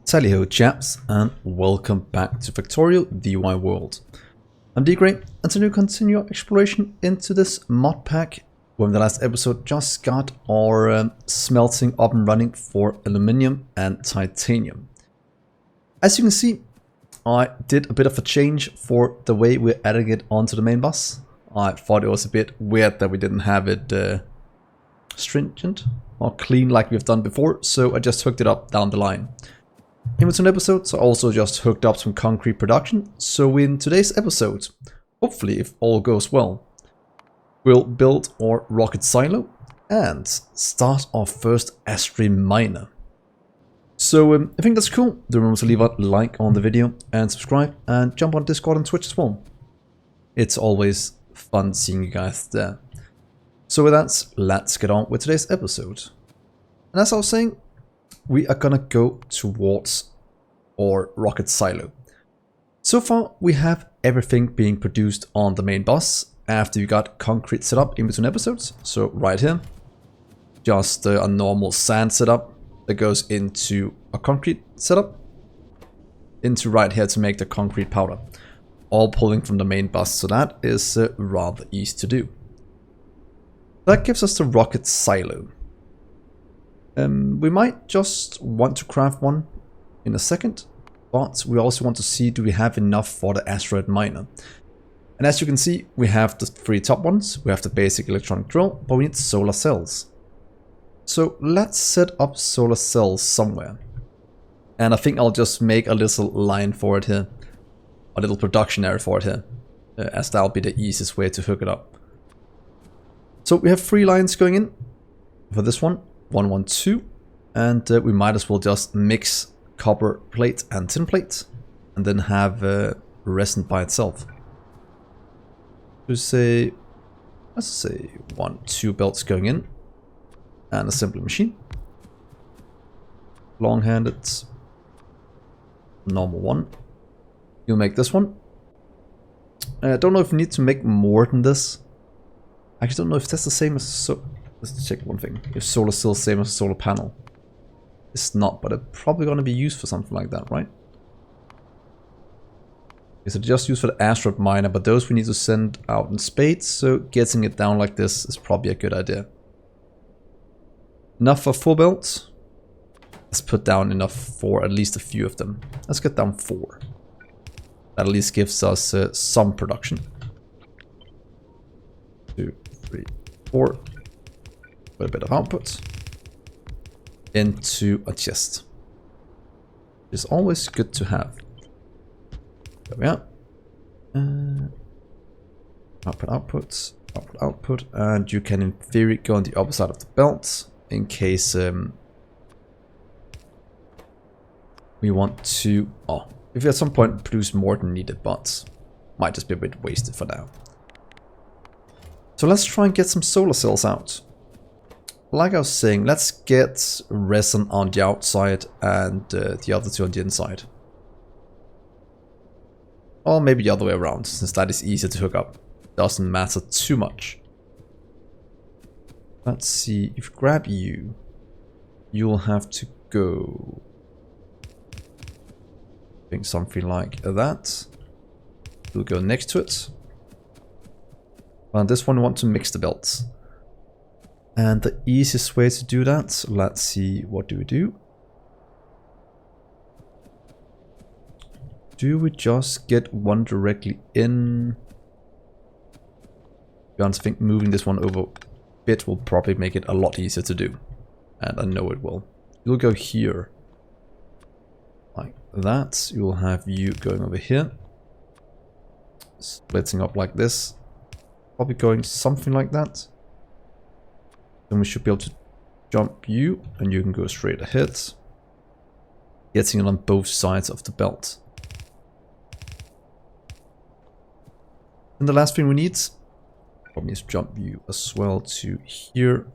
Tally-ho chaps, and welcome back to Factorio DIY World. I'm Dgray, and today we continue our exploration into this mod pack, where in the last episode just got our smelting up and running for aluminium and titanium. As you can see, I did a bit of a change for the way we're adding it onto the main bus. I thought it was a bit weird that we didn't have it stringent or clean like we've done before, so I just hooked it up down the line. In between episodes, I also just hooked up some concrete production, so in today's episode, hopefully if all goes well, we'll build our rocket silo and start our first asteroid miner. So I think that's cool. Don't remember to leave a like on the video and subscribe, and jump on Discord and Twitch as well. It's always fun seeing you guys there. So with that, let's get on with today's episode. And as I was saying, we are gonna go towards our rocket silo. So far, we have everything being produced on the main bus after you got concrete set up in between episodes. So right here, just a normal sand setup that goes into a concrete setup, into right here to make the concrete powder, all pulling from the main bus. So that is rather easy to do. That gives us the rocket silo. We might just want to craft one in a second, but we also want to see, do we have enough for the asteroid miner? And as you can see, we have the three top ones. We have the basic electronic drill, but we need solar cells. So let's set up solar cells somewhere. And I think I'll just make a little line for it here, a little production area for it here, as that'll be the easiest way to hook it up. So we have 3 lines going in for this one. 1, 1, 2, and we might as well just mix copper plate and tin plate, and then have resin by itself. Let's say 1, 2 belts going in, and a simple machine. Long-handed, normal one. You'll make this one. I don't know if we need to make more than this. I actually don't know if that's the same as Let's check one thing. If solar cell is the same as a solar panel. It's not, but it's probably going to be used for something like that, right? Is it just used for the asteroid miner, but those we need to send out in spades, so getting it down like this is probably a good idea. Enough for 4 belts. Let's put down enough for at least a few of them. Let's get down 4. That at least gives us some production. 2, 3, 4. With a bit of output into a chest. It's always good to have. There we are. Output, output, and you can in theory go on the opposite side of the belt in case we want to. Oh, if we at some point produce more than needed, but might just be a bit wasted for now. So let's try and get some solar cells out. Like I was saying, let's get resin on the outside and the other 2 on the inside. Or maybe the other way around, since that is easier to hook up. Doesn't matter too much. Let's see, if you grab you, you'll have to go... I think something like that. You'll go next to it. And this one we want to mix the belts. And the easiest way to do that, let's see, what do we do? Do we just get one directly in? To be honest, I think moving this one over a bit will probably make it a lot easier to do. And I know it will. You'll go here. Like that. You'll have you going over here. Splitting up like this. Probably going something like that. Then we should be able to jump you, and you can go straight ahead. Getting it on both sides of the belt. And the last thing we need, probably is jump you as well to here,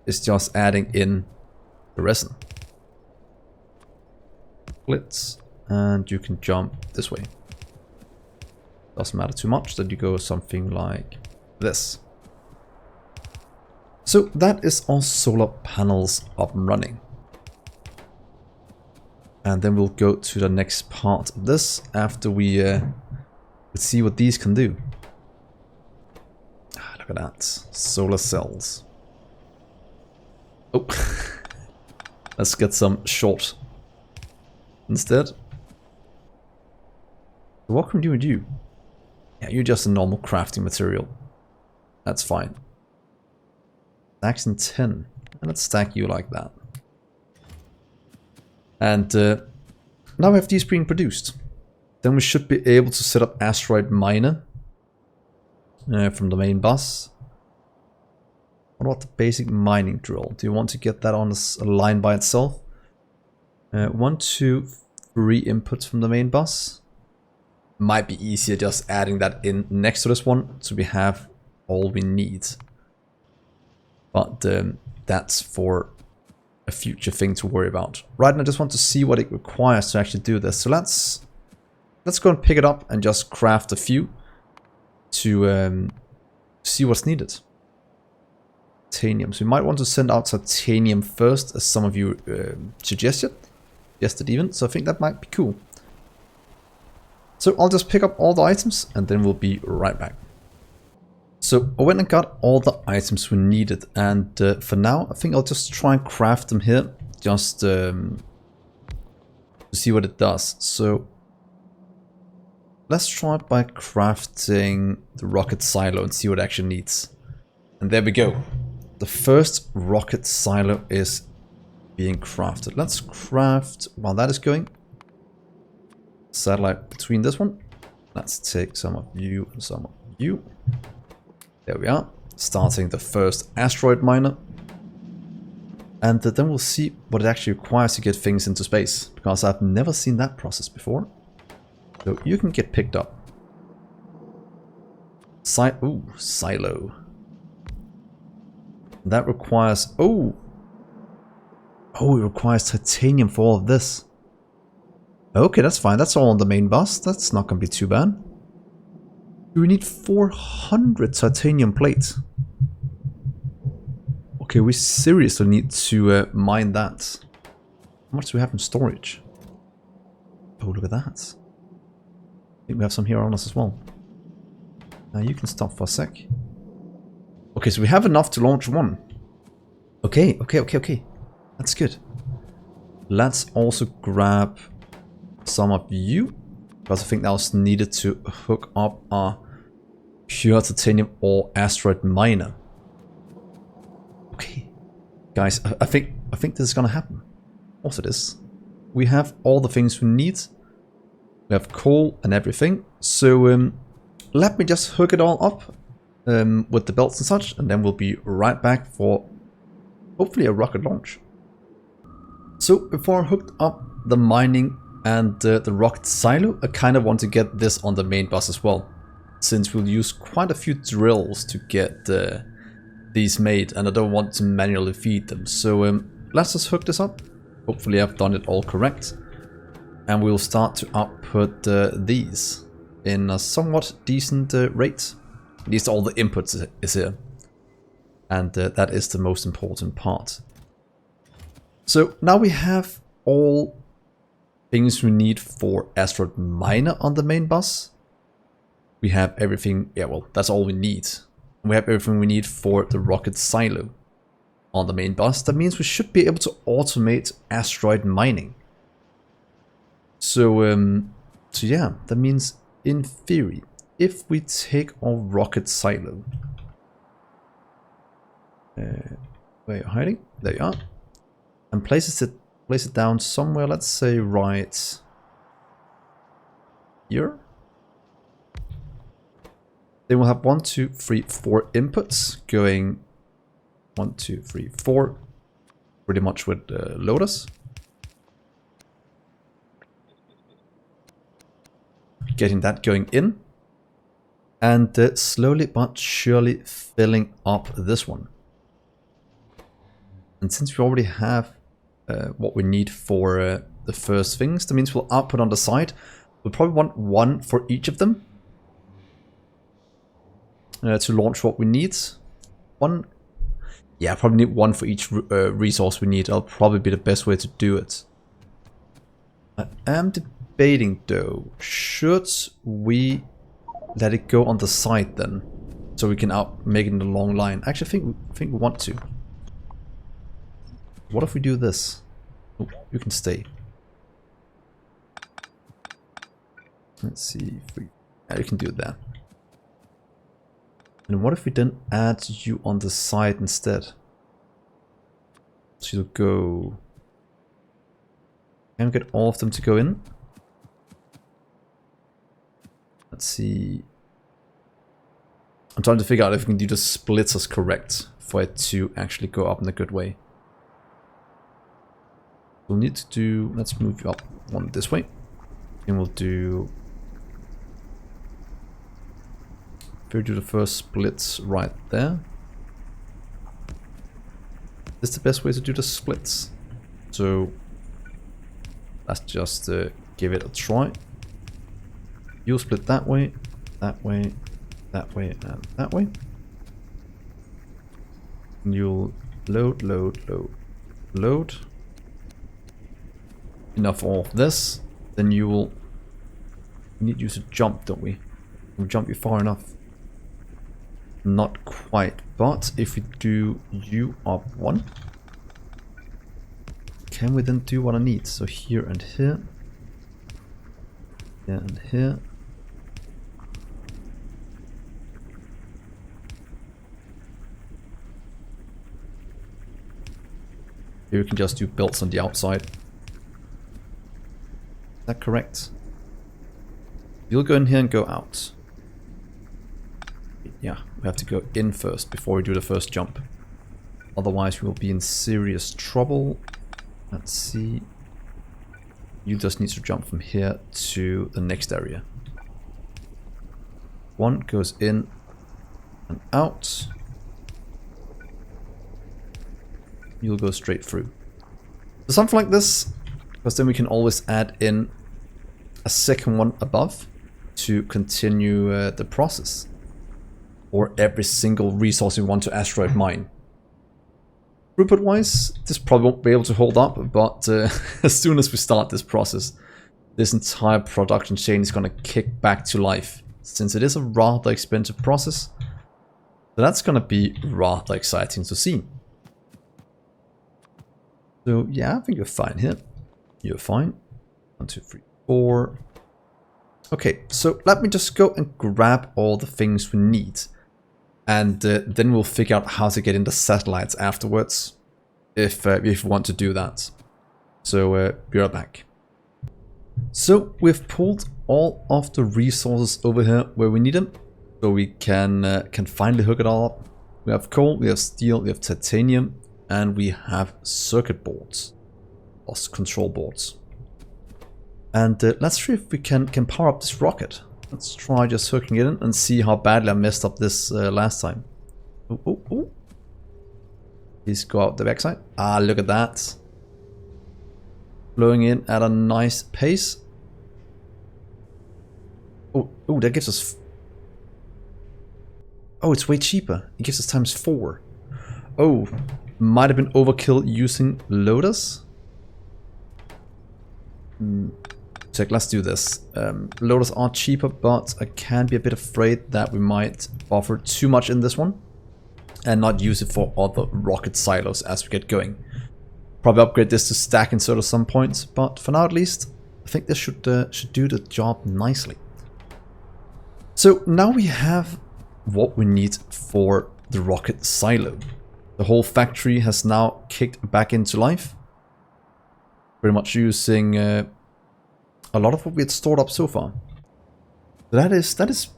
is just adding in the resin. Splits, and you can jump this way. Doesn't matter too much that you go something like this. So that is all solar panels up and running. And then we'll go to the next part of this after we see what these can do. Look at that. Solar cells. Oh. Let's get some short instead. What can we do with you? Yeah, you're just a normal crafting material. That's fine. Stacks in 10. And let's stack you like that. And now we have these being produced. Then we should be able to set up asteroid miner from the main bus. What about the basic mining drill? Do you want to get that on a line by itself? 1, 2, 3 inputs from the main bus. Might be easier just adding that in next to this one, so we have all we need. But that's for a future thing to worry about. Right now I just want to see what it requires to actually do this. So let's go and pick it up and just craft a few to see what's needed. Titanium. So we might want to send out titanium first, as some of you suggested even. So I think that might be cool. So I'll just pick up all the items and then we'll be right back. So I went and got all the items we needed, and for now I think I'll just try and craft them here, just to see what it does. So let's try by crafting the rocket silo and see what it actually needs. And there we go. The first rocket silo is being crafted. Let's craft, while that is going, satellite between this one. Let's take some of you and some of you. There we are. Starting the first asteroid miner. And then we'll see what it actually requires to get things into space, because I've never seen that process before. So you can get picked up. Silo. That requires... Oh, it requires titanium for all of this. Okay, that's fine. That's all on the main bus. That's not going to be too bad. We need 400 titanium plates. Okay, we seriously need to mine that. How much do we have in storage? Oh, look at that. I think we have some here on us as well. You can stop for a sec. Okay, so we have enough to launch one. Okay. That's good. Let's also grab some of you, because I think that was needed to hook up our pure titanium or asteroid miner. Okay, guys, I think this is gonna happen. Also, we have all the things we need. We have coal and everything. So let me just hook it all up with the belts and such, and then we'll be right back for hopefully a rocket launch. So before I hooked up the mining and the rocket silo, I kind of want to get this on the main bus as well, since we'll use quite a few drills to get these made, and I don't want to manually feed them. So let's just hook this up. Hopefully I've done it all correct, and we'll start to output these in a somewhat decent rate. At least all the inputs is here, and that is the most important part. So now we have all things we need for asteroid miner on the main bus. We have everything, yeah, well, that's all we need. We have everything we need for the rocket silo on the main bus. That means we should be able to automate asteroid mining. So yeah, that means in theory, if we take our rocket silo, where are you hiding? There you are. And place it down somewhere, let's say right here. Then we'll have 1, 2, 3, 4 inputs going 1, 2, 3, 4, pretty much with loaders. Getting that going in, and slowly but surely filling up this one. And since we already have what we need for the first things, that means we'll output on the side. We'll probably want one for each of them to launch what we need. One, yeah, probably need one for each resource we need. That'll probably be the best way to do it. I am debating though, should we let it go on the side then? So we can make it in a long line. Actually, I think we want to. What if we do this? Oh, you can stay. Let's see if we... Yeah, you can do that. And what if we then add you on the side instead? So you'll go... Can we get all of them to go in? Let's see. I'm trying to figure out if we can do the splits as correct for it to actually go up in a good way. We'll need to do... Let's move you up one this way. And we'll do... We'll do the first splits right there. This is the best way to do the splits. So let's just give it a try. You'll split that way, that way, that way, and that way. And you'll load, load, load, load. Enough of this. Then you will... We need you to jump, don't we? We'll jump you far enough. Not quite, but if we do you up one, can we then do what I need? So here and here, here and here. Here we can just do belts on the outside. Is that correct? You'll go in here and go out. Yeah, we have to go in first before we do the first jump. Otherwise we will be in serious trouble. Let's see. You just need to jump from here to the next area. One goes in and out. You'll go straight through. So something like this, because then we can always add in a second one above to continue the process. Or every single resource we want to asteroid mine. Throughput wise, this probably won't be able to hold up, but as soon as we start this process, this entire production chain is going to kick back to life, since it is a rather expensive process. So that's going to be rather exciting to see. So yeah, I think you're fine here. You're fine. 1, 2, 3, 4. Okay, so let me just go and grab all the things we need. And then we'll figure out how to get into satellites afterwards, if we want to do that. So be right back. So we've pulled all of the resources over here where we need them, so we can finally hook it all up. We have coal, we have steel, we have titanium, and we have circuit boards, or control boards. And let's see if we can power up this rocket. Let's try just hooking it in and see how badly I messed up this last time. Oh, oh, oh. Please go out the backside. Ah, look at that. Blowing in at a nice pace. Oh, oh, that gives us... Oh, it's way cheaper. It gives us ×4. Oh, might have been overkill using loaders. So let's do this. Loaders are cheaper, but I can be a bit afraid that we might buffer too much in this one and not use it for other rocket silos as we get going. Probably upgrade this to stack insert at some point, but for now at least, I think this should do the job nicely. So now we have what we need for the rocket silo. The whole factory has now kicked back into life. Pretty much using a lot of what we had stored up so far. That is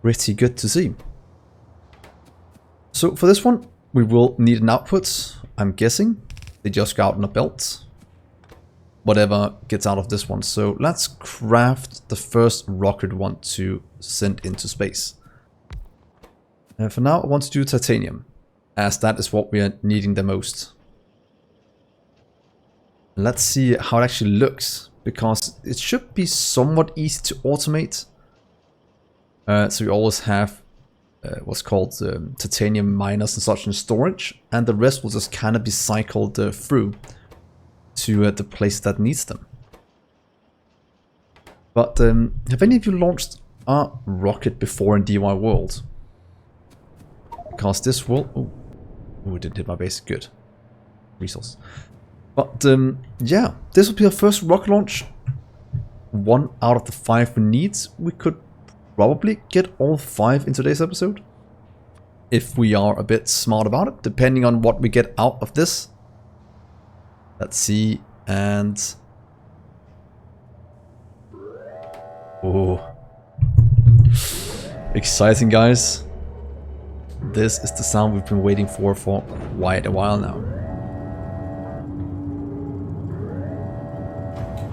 pretty good to see. So for this one, we will need an output. I'm guessing they just go out in a belt. Whatever gets out of this one. So let's craft the first rocket we want to send into space. And for now, I want to do titanium, as that is what we are needing the most. Let's see how it actually looks, because it should be somewhat easy to automate. So we always have what's called titanium miners and such in storage, and the rest will just kind of be cycled through to the place that needs them. But have any of you launched a rocket before in DY World? Because this will... Oh, it didn't hit my base. Good. Resource. But yeah, this will be our first rocket launch. 1 out of the 5 we need. We could probably get all 5 in today's episode. If we are a bit smart about it, depending on what we get out of this. Let's see, and... Oh. Exciting, guys. This is the sound we've been waiting for quite a while now.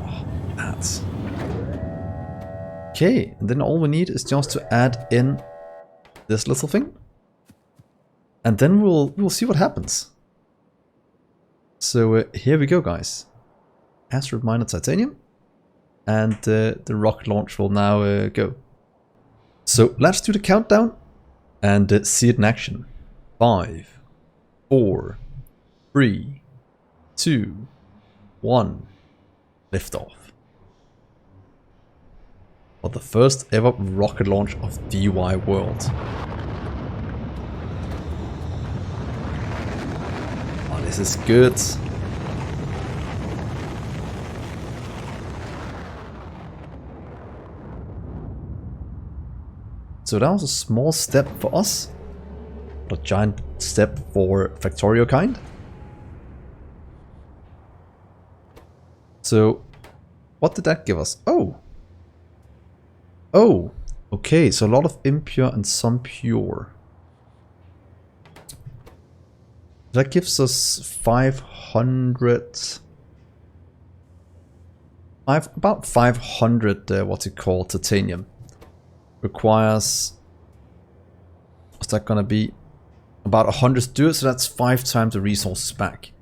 Oh, that's... Okay, and then all we need is just to add in this little thing. And then we'll see what happens. So here we go, guys. Asteroid miner titanium. And the rocket launch will now go. So let's do the countdown and see it in action. 5, 4, 3, 2, 1. Liftoff. For the first ever rocket launch of DY World. Oh, this is good. So that was a small step for us, but a giant step for Factorio kind. So what did that give us? Oh! Oh! Okay, so a lot of impure and some pure. That gives us 500... about 500, what's it called, titanium. Requires, what's that gonna be? About 100 to do it, so that's 5 times the resources back.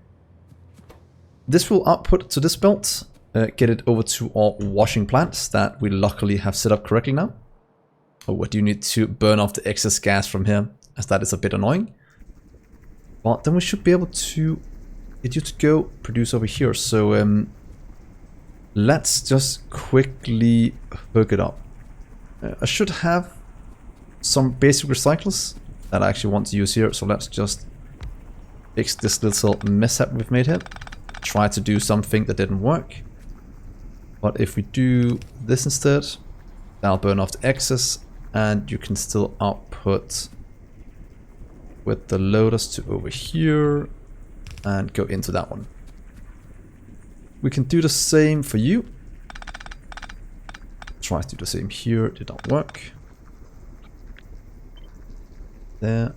This will output to this belt, get it over to our washing plants that we luckily have set up correctly now. Oh, I do need to burn off the excess gas from here, as that is a bit annoying. But then we should be able to get you to go produce over here. So let's just quickly hook it up. I should have some basic recyclers that I actually want to use here. So let's just fix this little mishap we've made here. Try to do something that didn't work. But if we do this instead, that'll burn off the excess and you can still output with the loaders to over here and go into that one. We can do the same for you. Try to do the same here, did not work. There.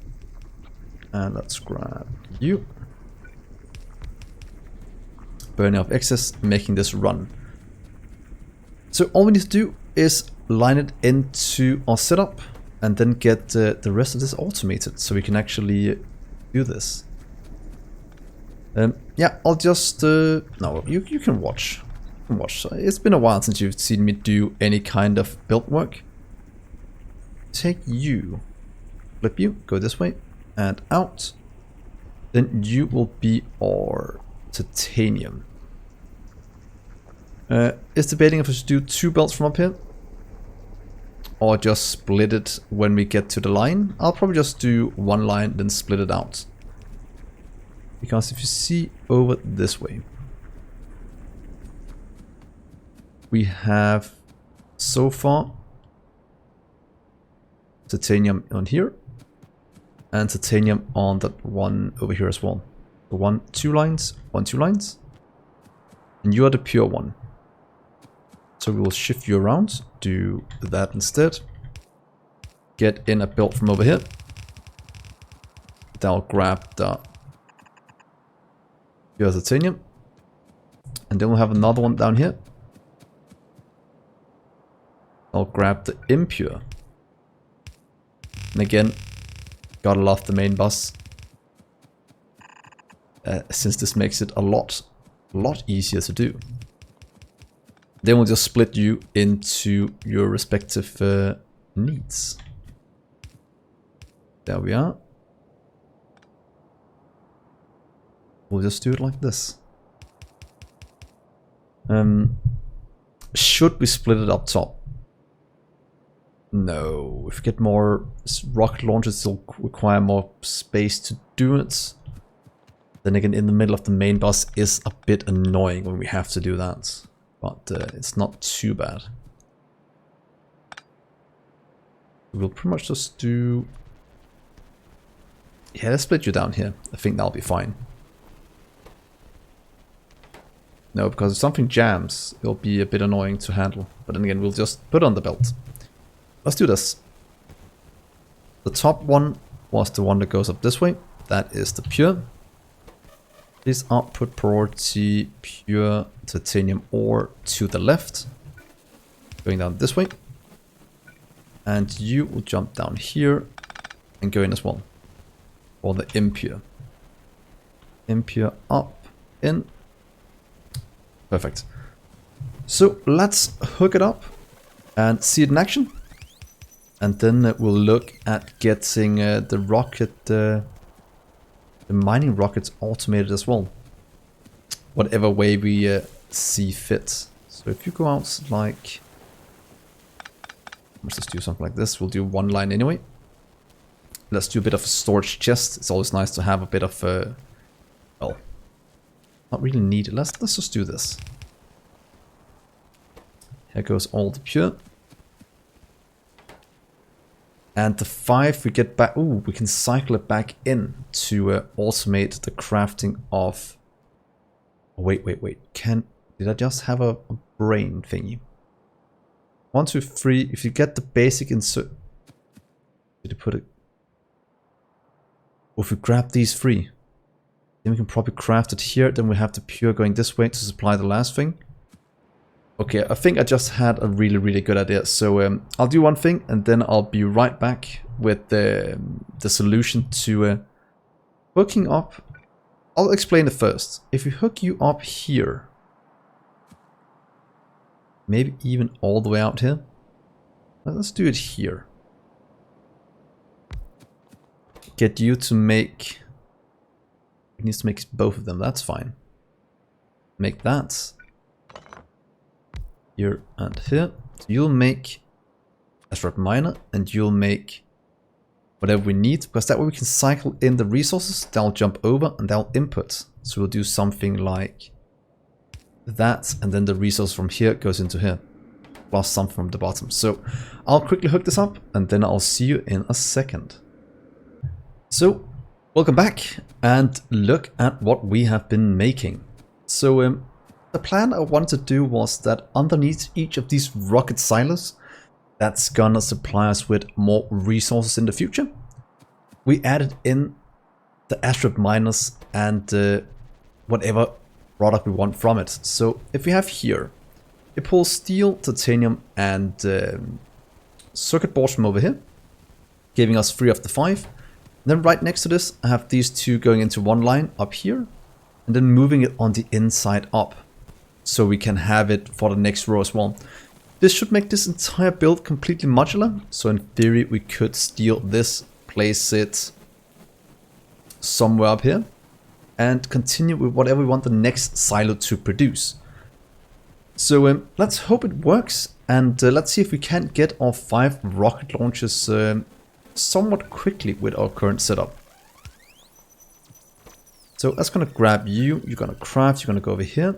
And let's grab you. Burning off excess, making this run. So all we need to do is line it into our setup and then get the rest of this automated so we can actually do this. Yeah, I'll just... no, you can watch. It's been a while since you've seen me do any kind of build work. Take you, flip you, go this way and out. Then you will be our titanium. Is debating if I should do 2 belts from up here or just split it when we get to the line. I'll probably just do 1 line then split it out. Because if you see over this way, we have so far titanium on here and titanium on that one over here as well. So 2 lines, 2 lines, and you are the pure one. So we will shift you around, do that instead. Get in a belt from over here. Then I'll grab the pure titanium, and then we'll have another one down here. I'll grab the impure. And again, gotta love the main bus. Since this makes it a lot easier to do. Then we'll just split you into your respective needs. There we are. We'll just do it like this. Should we split it up top? No. If we get more rocket launchers, it'll require more space to do it. Then again, in the middle of the main bus is a bit annoying when we have to do that. But it's not too bad. We'll pretty much just do... Yeah, let's split you down here. I think that'll be fine. No, because if something jams, it'll be a bit annoying to handle. But then again, we'll just put it on the belt. Let's do this. The top one was the one that goes up this way. That is the pure. Please output priority pure titanium ore to the left. Going down this way. And you will jump down here and go in as well. Or the impure. Impure up, in. Perfect. So let's hook it up and see it in action. And then we'll look at getting the rocket, the mining rockets automated as well. Whatever way we see fit. So if you go out like... Let's just do something like this. We'll do one line anyway. Let's do a bit of a storage chest. It's always nice to have a bit of well, not really needed. Let's just do this. Here goes all the pure. And the 5 we get back. Ooh, we can cycle it back in to automate the crafting of... Wait. Did I just have a brain thingy? 1, 2, 3. If you get the basic insert... Did you put it... Well, if we grab these 3, then we can probably craft it here. Then we have the pure going this way to supply the last thing. Okay, I think I just had a really good idea. So I'll do one thing and then I'll be right back with the solution to hooking up. I'll explain it first. If we hook you up here, maybe even all the way out here. Let's do it here. Get you to make... It needs to make both of them, that's fine. Make that. Here and here. So you'll make asteroid miner and you'll make whatever we need, because that way we can cycle in the resources. They'll jump over and they'll input. So we'll do something like that, and then the resource from here goes into here, plus some from the bottom. So I'll quickly hook this up and then I'll see you in a second. So welcome back and look at what we have been making. So the plan I wanted to do was that underneath each of these rocket silos, that's gonna supply us with more resources in the future. We added in the asteroid miners and whatever product we want from it. So if we have here, it pulls steel, titanium and circuit boards from over here, giving us 3 of the 5. And then right next to this, I have these 2 going into one line up here, and then moving it on the inside up. So we can have it for the next row as well. This should make this entire build completely modular. So in theory, we could steal this, place it somewhere up here, and continue with whatever we want the next silo to produce. So let's hope it works, and let's see if we can get our 5 rocket launches somewhat quickly with our current setup. So that's gonna grab you, you're gonna craft, you're gonna go over here.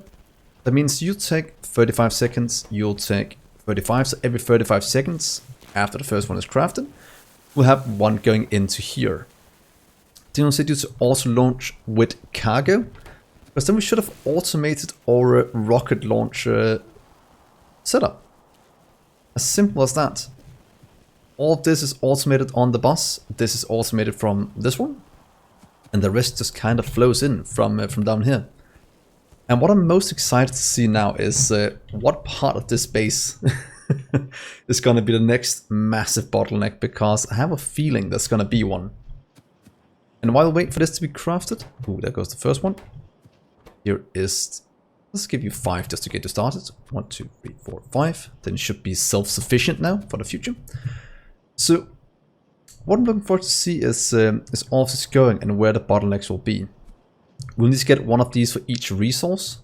That means you take 35 seconds, you'll take 35, so every 35 seconds after the first one is crafted, we'll have one going into here. Then we'll set you to auto launch with cargo, because then we should have automated our rocket launcher setup. As simple as that. All of this is automated on the bus, this is automated from this one, and the rest just kind of flows in from down here. And what I'm most excited to see now is what part of this base is going to be the next massive bottleneck, because I have a feeling there's going to be one. And while we wait for this to be crafted, ooh, there goes the first one. Here is, let's give you 5 just to get you started. 1, 2, 3, 4, 5. Then it should be self-sufficient now for the future. So what I'm looking forward to see is all of this going and where the bottlenecks will be. We'll need to get one of these for each resource.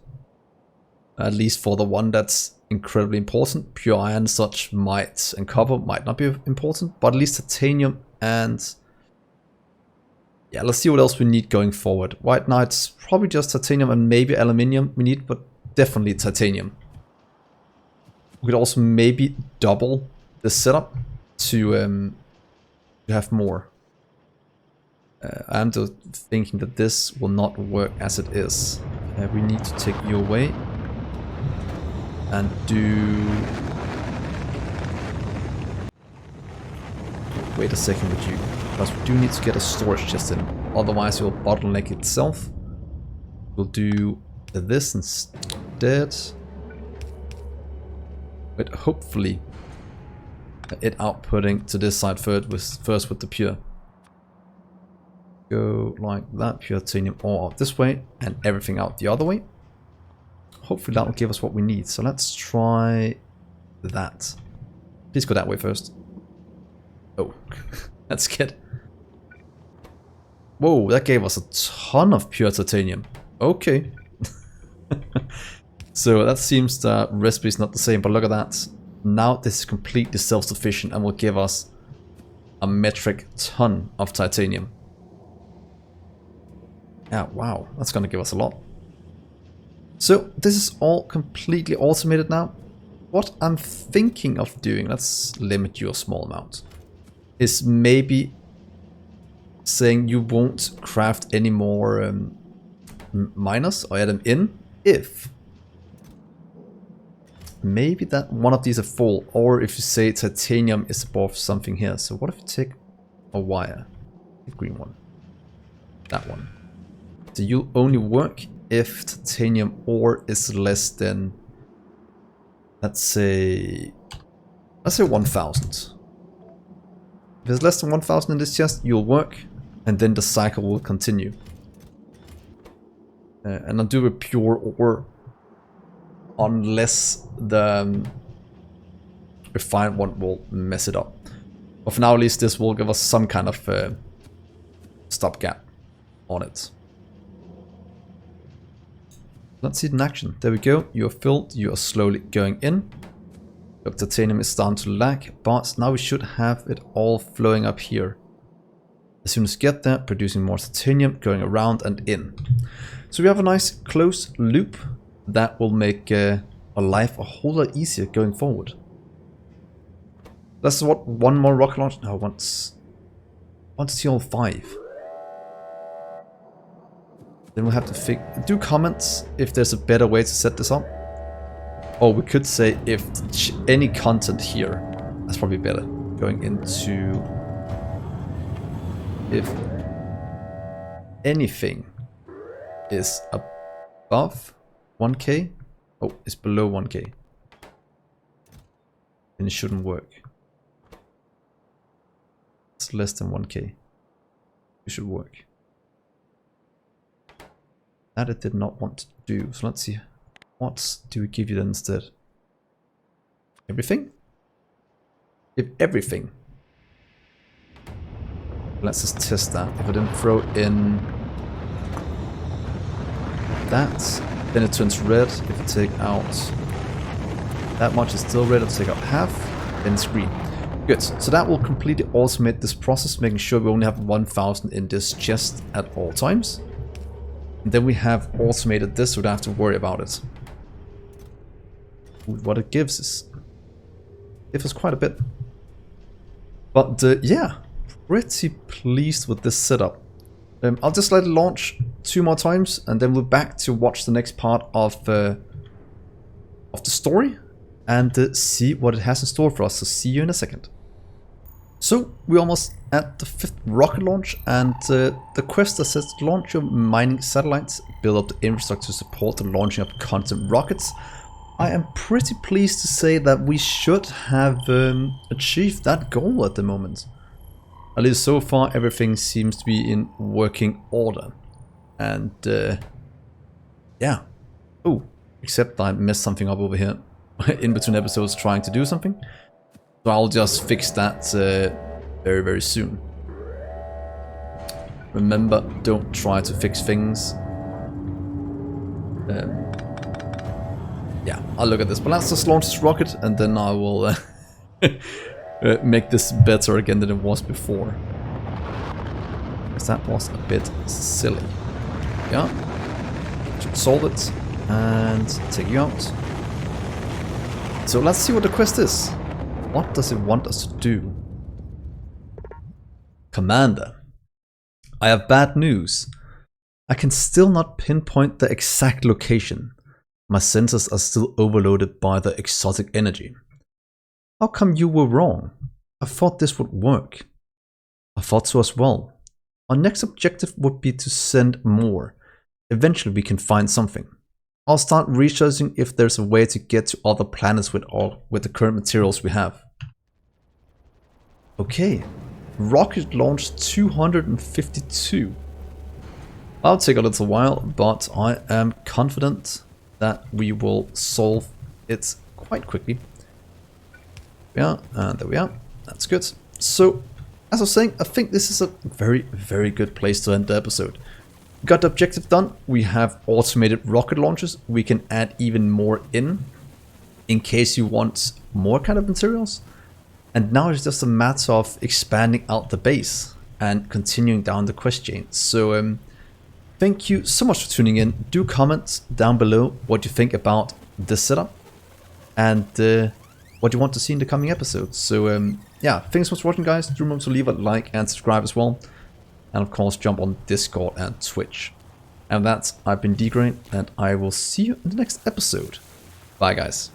At least for the one that's incredibly important. Pure iron such might, and copper might not be important, but at least titanium and... yeah, let's see what else we need going forward. Right now it's probably just titanium and maybe aluminium we need, but definitely titanium. We could also maybe double the setup to have more. I'm just thinking that this will not work as it is. We need to take you away and do... wait a second with you, because we do need to get a storage chest in, otherwise it will bottleneck itself. We'll do this instead, but hopefully it outputting to this side first with the pure. Go like that, pure titanium ore out this way and everything out the other way. Hopefully that will give us what we need. So let's try that. Please go that way first. Oh, that's good. Whoa, that gave us a ton of pure titanium. Okay. So that seems the recipe is not the same, but look at that. Now this is completely self-sufficient and will give us a metric ton of titanium. Yeah, wow, that's gonna give us a lot. So this is all completely automated now. What I'm thinking of doing, let's limit you a small amount, is maybe saying you won't craft any more miners or add them in if maybe that one of these are full, or if you say titanium is above something here. So what if you take a wire, the green one, that one. So you only work if titanium ore is less than, let's say 1000. If it's less than 1000 in this chest, you'll work, and then the cycle will continue. And I'll do a pure ore unless the refined one will mess it up. But for now, at least this will give us some kind of stopgap on it. Let's see it in action. There we go. You are filled. You are slowly going in. Look, titanium is starting to lag, but now we should have it all flowing up here. As soon as we get there, producing more titanium, going around and in. So we have a nice closed loop that will make our life a whole lot easier going forward. That's what, one more rocket launch? No, I want to see all 5. Then we'll have to do comments if there's a better way to set this up. Or we could say if any content here, that's probably better. Going into if anything is above 1k, oh, it's below 1k, then it shouldn't work. It's less than 1k. It should work. That it did not want to do. So let's see. What do we give you then instead? Everything? Give everything. Let's just test that. If I didn't throw in that, then it turns red. If you take out that much, it's still red. I'll take out half, then it's green. Good. So that will completely automate this process, making sure we only have 1000 in this chest at all times. And then we have automated this, so we don't have to worry about it. What it gives us quite a bit. But yeah, pretty pleased with this setup. I'll just let it launch 2 more times, and then we're back to watch the next part of the story and see what it has in store for us. So see you in a second. So we're almost at the 5th rocket launch, and the quest that says launch your mining satellites, build up the infrastructure to support the launching of content rockets. I am pretty pleased to say that we should have achieved that goal at the moment. At least so far everything seems to be in working order. And yeah. Oh, except I messed something up over here in between episodes trying to do something. So I'll just fix that very, very soon. Remember, don't try to fix things. yeah, I'll look at this. But let's just launch this rocket and then I will make this better again than it was before. Because that was a bit silly. Yeah, should solve it and take you out. So let's see what the quest is. What does it want us to do? Commander, I have bad news. I can still not pinpoint the exact location. My sensors are still overloaded by the exotic energy. How come you were wrong? I thought this would work. I thought so as well. Our next objective would be to send more. Eventually we can find something. I'll start researching if there's a way to get to other planets with the current materials we have. Okay, rocket launch 252. I'll take a little while, but I am confident that we will solve it quite quickly. Yeah, and there we are. That's good. So, as I was saying, I think this is a very, very good place to end the episode. We got the objective done. We have automated rocket launchers. We can add even more in case you want more kind of materials. And now it's just a matter of expanding out the base and continuing down the quest chain. So, thank you so much for tuning in. Do comment down below what you think about this setup and what you want to see in the coming episodes. So yeah, thanks so much for watching, guys. Do remember to leave a like and subscribe as well. And of course, jump on Discord and Twitch. And with that, I've been Dgray, and I will see you in the next episode. Bye, guys.